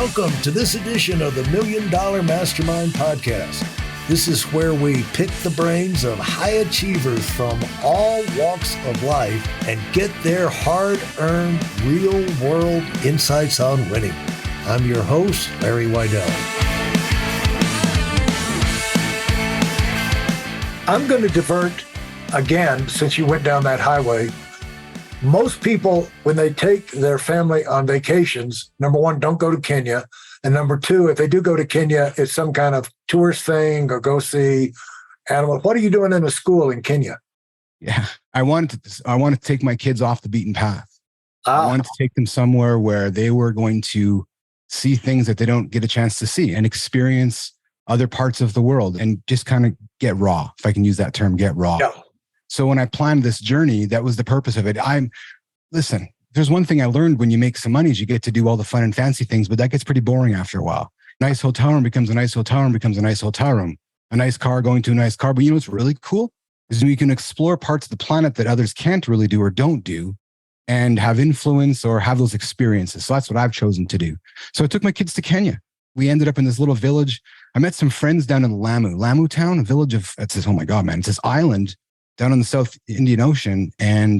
Welcome to this edition of the Million Dollar Mastermind podcast. This is where we pick the brains of high achievers from all walks of life and get their hard-earned, real-world insights on winning. I'm your host, Larry Weidel. I'm going to divert again, since you went down that highway. Most people, when they take their family on vacations, number one, don't go to Kenya. And number two, if they do go to Kenya, it's some kind of tourist thing or go see animals. What are you doing in a school in Kenya? Yeah, I wanted to take my kids off the beaten path. I wanted to take them somewhere where they were going to see things that they don't get a chance to see and experience other parts of the world and just kind of get raw, if I can use that term, get raw. Yeah. So when I planned this journey, that was the purpose of it. Listen, there's one thing I learned when you make some money is you get to do all the fun and fancy things, but that gets pretty boring after a while. Nice hotel room becomes a nice hotel room becomes a nice hotel room. A nice car going to a nice car. But you know what's really cool is we can explore parts of the planet that others can't really do or don't do and have influence or have those experiences. So that's what I've chosen to do. So I took my kids to Kenya. We ended up in this little village. I met some friends down in Lamu town, a village of, oh my God, man, it's this island down in the South Indian Ocean. And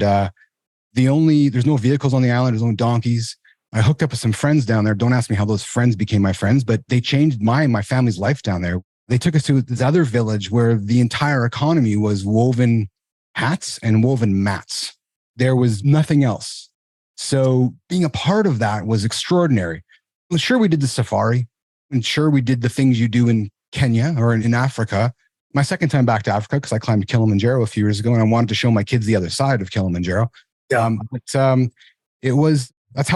there's no vehicles on the island. There's no donkeys. I hooked up with some friends down there. Don't ask me how those friends became my friends, but they changed my family's life down there. They took us to this other village where the entire economy was woven hats and woven mats. There was nothing else. So being a part of that was extraordinary. Well, sure, we did the safari, and sure, we did the things you do in Kenya or in Africa. My second time back to Africa, because I climbed Kilimanjaro a few years ago and I wanted to show my kids the other side of Kilimanjaro. That's how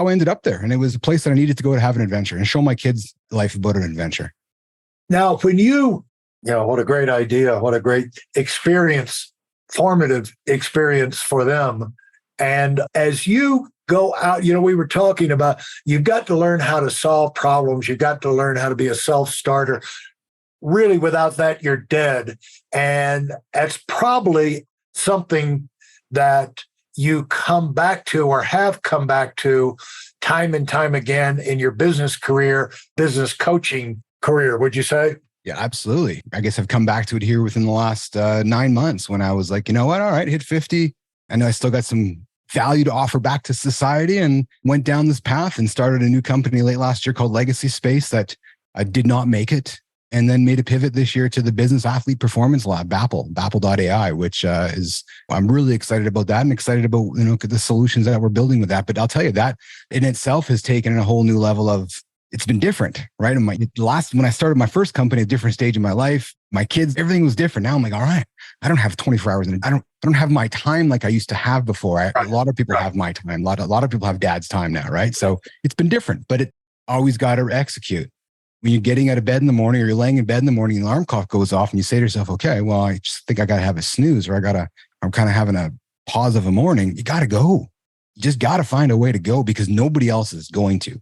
I ended up there. And it was a place that I needed to go to have an adventure and show my kids life about an adventure. Now, when what a great idea. What a great experience, formative experience for them. And as you go out, we were talking about, you've got to learn how to solve problems. You've got to learn how to be a self-starter. Really, without that, you're dead. And that's probably something that you come back to or have come back to time and time again in your business career, business coaching career, would you say? Yeah, absolutely. I guess I've come back to it here within the last 9 months when I was like, you know what? All right, hit 50. I know I still got some value to offer back to society and went down this path and started a new company late last year called Legacy Space that I did not make it. And then made a pivot this year to the Business Athlete Performance Lab, bapl.ai, which I'm really excited about that and excited about, the solutions that we're building with that. But I'll tell you that in itself has taken a whole new level of, it's been different, right? And when I started my first company, a different stage in my life, my kids, everything was different. Now I'm like, all right, I don't have 24 hours in I don't have my time like I used to have before. A lot of people have my time. A lot of people have dad's time now, right? So it's been different, but it always got to execute. When you're getting out of bed in the morning or you're laying in bed in the morning and the alarm clock goes off and you say to yourself, okay, well, I just think I got to have a snooze or I'm kind of having a pause of a morning. You got to go. You just got to find a way to go because nobody else is going to.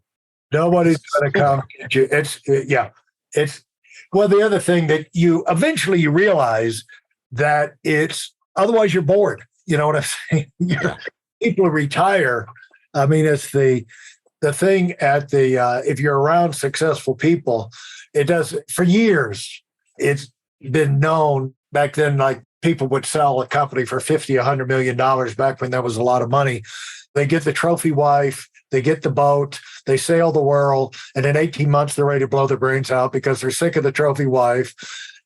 Nobody's going to come get you. The other thing that you eventually realize that otherwise you're bored. You know what I'm saying? People retire. I mean, it's the thing if you're around successful people, it does for years. It's been known back then, like people would sell a company for $50, $100 million back when that was a lot of money. They get the trophy wife, they get the boat, they sail the world. And in 18 months, they're ready to blow their brains out because they're sick of the trophy wife.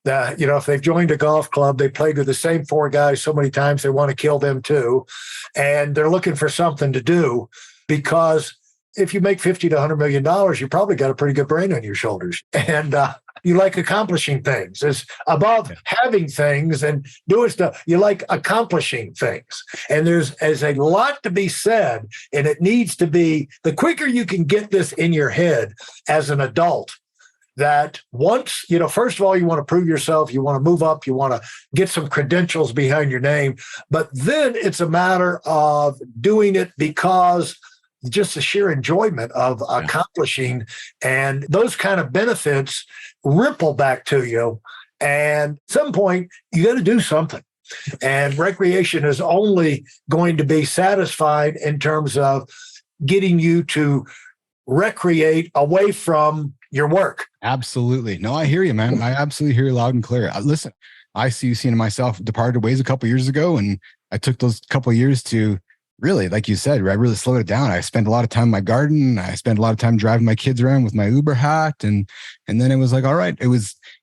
That, if they've joined a golf club, they played with the same 4 guys so many times, they want to kill them too. And they're looking for something to do because if you make $50 to $100 million, you probably got a pretty good brain on your shoulders. And you like accomplishing things. It's above having things and doing stuff. You like accomplishing things. And there's a lot to be said. And it needs to be, the quicker you can get this in your head as an adult, that once, first of all, you want to prove yourself, you want to move up, you want to get some credentials behind your name. But then it's a matter of doing it because just the sheer enjoyment of accomplishing, and those kind of benefits ripple back to you. And at some point, you got to do something. And recreation is only going to be satisfied in terms of getting you to recreate away from your work. Absolutely. No, I hear you, man. I absolutely hear you loud and clear. Listen, I see you seeing myself departed ways a couple of years ago, and I took those couple of years to really, like you said, I really slowed it down. I spent a lot of time in my garden. I spent a lot of time driving my kids around with my Uber hat. And then it was like, all right,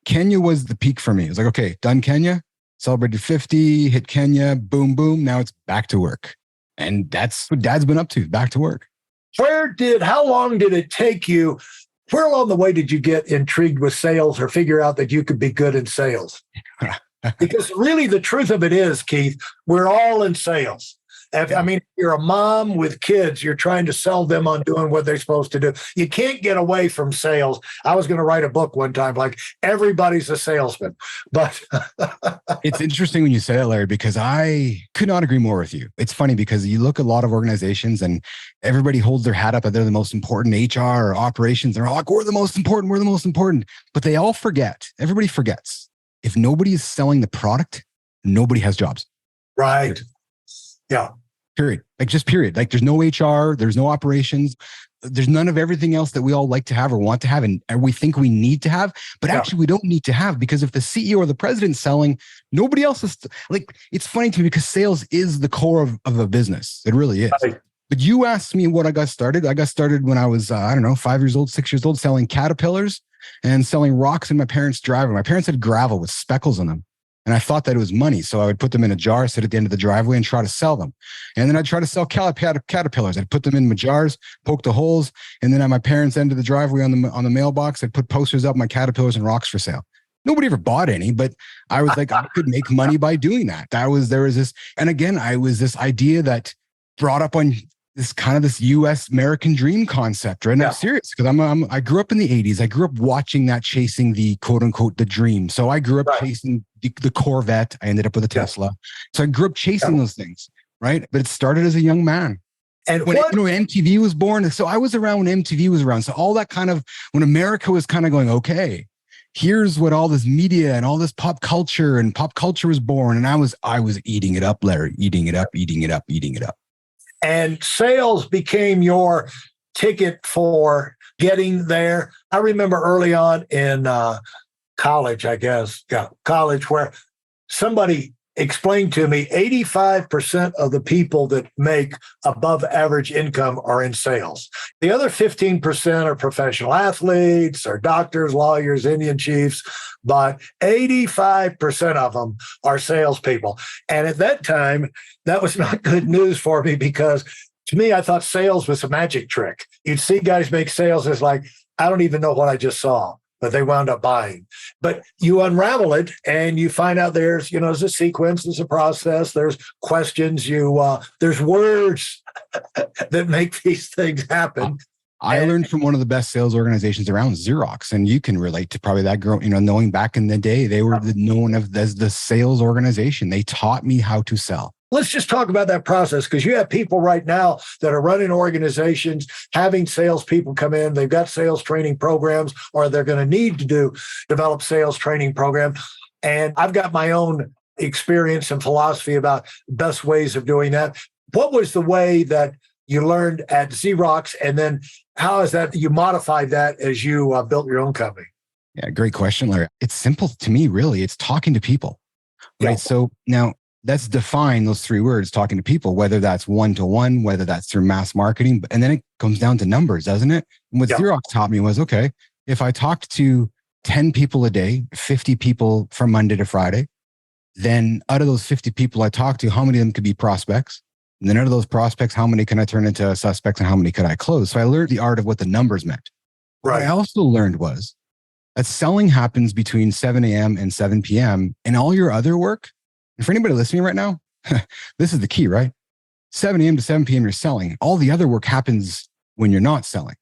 Kenya was the peak for me. It was like, okay, done Kenya, celebrated 50, hit Kenya, boom, boom. Now it's back to work. And that's what Dad's been up to, back to work. How long did it take you? Where along the way did you get intrigued with sales or figure out that you could be good in sales? Because really the truth of it is, Keith, we're all in sales. I mean, if you're a mom with kids, you're trying to sell them on doing what they're supposed to do. You can't get away from sales. I was going to write a book one time, like everybody's a salesman. But it's interesting when you say that, Larry, because I could not agree more with you. It's funny because you look at a lot of organizations and everybody holds their hat up that they're the most important, HR or operations. They're all like, we're the most important. But they all forget. Everybody forgets. If nobody is selling the product, nobody has jobs. Right. Yeah. Period. Period. Like there's no HR, there's no operations, there's none of everything else that we all like to have or want to have and we think we need to have, but actually we don't need to have, because if the CEO or the president's selling, nobody else is it's funny to me because sales is the core of a business. It really is. Right. But you asked me what I got started. I got started when I was, 5 years old, 6 years old, selling caterpillars and selling rocks in my parents' driveway. My parents had gravel with speckles on them. And I thought that it was money. So I would put them in a jar, sit at the end of the driveway and try to sell them. And then I'd try to sell caterpillars. I'd put them in my jars, poke the holes. And then at my parents' end of the driveway on the mailbox, I'd put posters up, my caterpillars and rocks for sale. Nobody ever bought any, but I was like, I could make money by doing that. There was this, and again, I was this idea that brought up on this US American dream concept, right? And I'm serious because I grew up in the 80s. I grew up watching that, chasing the quote unquote, the dream. So I grew up chasing the Corvette. I ended up with a Tesla. So I grew up chasing those things, right? But it started as a young man. And when MTV was born, so I was around when MTV was around. So all that when America was kind of going, okay, here's what all this media and all this pop culture was born. And I was eating it up, Larry, eating it up. And sales became your ticket for getting there. I remember early on in college, where somebody explained to me 85% of the people that make above average income are in sales. The other 15% are professional athletes or doctors, lawyers, Indian chiefs, but 85% of them are salespeople. And at that time, that was not good news for me because to me, I thought sales was a magic trick. You'd see guys make sales as like, I don't even know what I just saw, but they wound up buying. But you unravel it and you find out there's a sequence, there's a process, there's questions, there's words that make these things happen. I learned from one of the best sales organizations around, Xerox, and you can relate to probably that girl, knowing back in the day, they were known as the sales organization. They taught me how to sell. Let's just talk about that process because you have people right now that are running organizations, having salespeople come in. They've got sales training programs, or they're going to need to develop sales training programs. And I've got my own experience and philosophy about best ways of doing that. What was the way that you learned at Xerox, and then how is that you modified that as you built your own company? Yeah, great question, Larry. It's simple to me, really. It's talking to people, right? Yeah. So now, let's define those three words, talking to people, whether that's one-to-one, whether that's through mass marketing. And then it comes down to numbers, doesn't it? And what Xerox taught me was, okay, if I talked to 10 people a day, 50 people from Monday to Friday, then out of those 50 people I talked to, how many of them could be prospects? And then out of those prospects, how many can I turn into suspects and how many could I close? So I learned the art of what the numbers meant. Right. What I also learned was that selling happens between 7 a.m. and 7 p.m. and all your other work. And for anybody listening right now, this is the key, right? 7 a.m. to 7 p.m. you're selling. All the other work happens when you're not selling.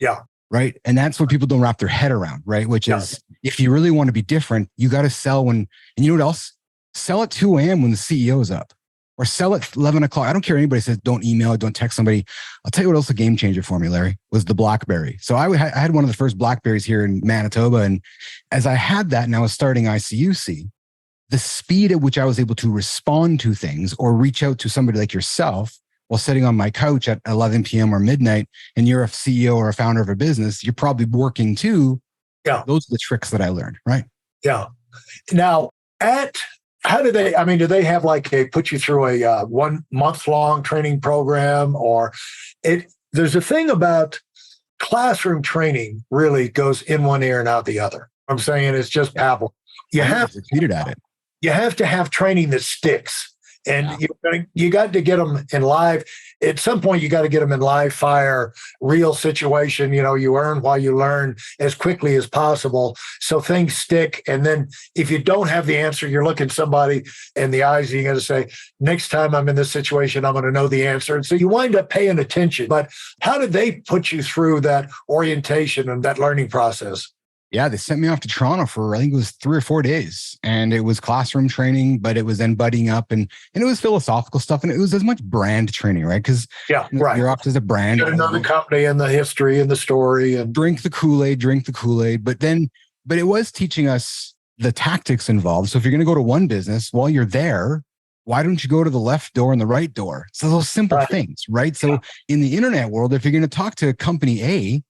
Yeah. Right. And that's what people don't wrap their head around, right? Which is, if you really want to be different, you got to sell and you know what else? Sell at 2 a.m. when the CEO is up, or sell at 11 o'clock. I don't care. Anybody says, don't email, don't text somebody. I'll tell you what else a game changer for me, Larry, was the BlackBerry. So I had one of the first BlackBerries here in Manitoba. And as I had that and I was starting ICUC, the speed at which I was able to respond to things or reach out to somebody like yourself while sitting on my couch at 11 p.m. or midnight, and you're a CEO or a founder of a business, you're probably working too. Yeah. Those are the tricks that I learned, right? Yeah. Now, how do they, do they have put you through a 1 month long training program there's a thing about classroom training really goes in one ear and out the other. I'm saying it's just babble. You have to have training that sticks. And you got to get them in live. At some point, you got to get them in live fire, real situation. You earn while you learn as quickly as possible. So things stick. And then if you don't have the answer, you're looking somebody in the eyes and you're going to say, next time I'm in this situation, I'm going to know the answer. And so you wind up paying attention. But how did they put you through that orientation and that learning process? Yeah, they sent me off to Toronto for, I think it was 3 or 4 days, and it was classroom training, but it was then buddying up and it was philosophical stuff. And it was as much brand training, right? Because Xerox is a brand. You got to know the company and the history and the story and drink the Kool-Aid. But it was teaching us the tactics involved. So if you're going to go to one business while you're there, why don't you go to the left door and the right door? So those simple things, right? So in the internet world, if you're going to talk to company A,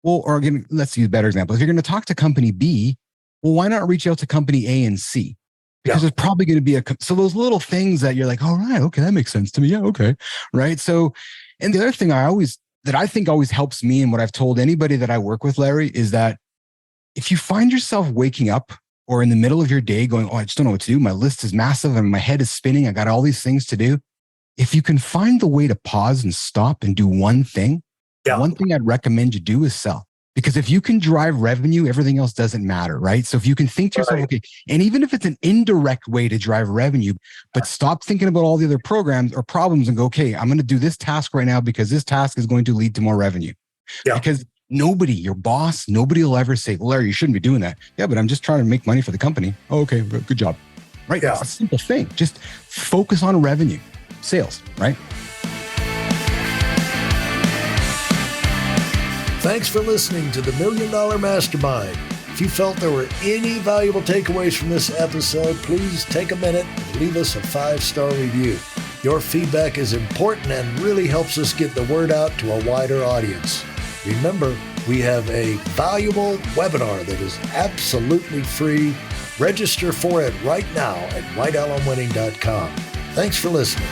let's use a better example. If you're going to talk to company B, well, why not reach out to company A and C? Because there's probably going to be so those little things that you're like, all right, okay, that makes sense to me. Yeah, okay. Right. So, and the other thing I think always helps me, and what I've told anybody that I work with, Larry, is that if you find yourself waking up or in the middle of your day going, I just don't know what to do. My list is massive and my head is spinning. I got all these things to do. If you can find the way to pause and stop and do one thing, one thing I'd recommend you do is sell. Because if you can drive revenue, everything else doesn't matter, right? So if you can think to yourself, okay, and even if it's an indirect way to drive revenue, but stop thinking about all the other programs or problems and go, okay, I'm going to do this task right now because this task is going to lead to more revenue. Yeah. Because your boss, nobody will ever say, well, Larry, you shouldn't be doing that. Yeah, but I'm just trying to make money for the company. Oh, okay, good job. Right? Yeah. It's a simple thing. Just focus on revenue, sales, right? Thanks for listening to the Million Dollar Mastermind. If you felt there were any valuable takeaways from this episode, please take a minute and leave us a 5-star review. Your feedback is important and really helps us get the word out to a wider audience. Remember, we have a valuable webinar that is absolutely free. Register for it right now at weidelonwinning.com. Thanks for listening.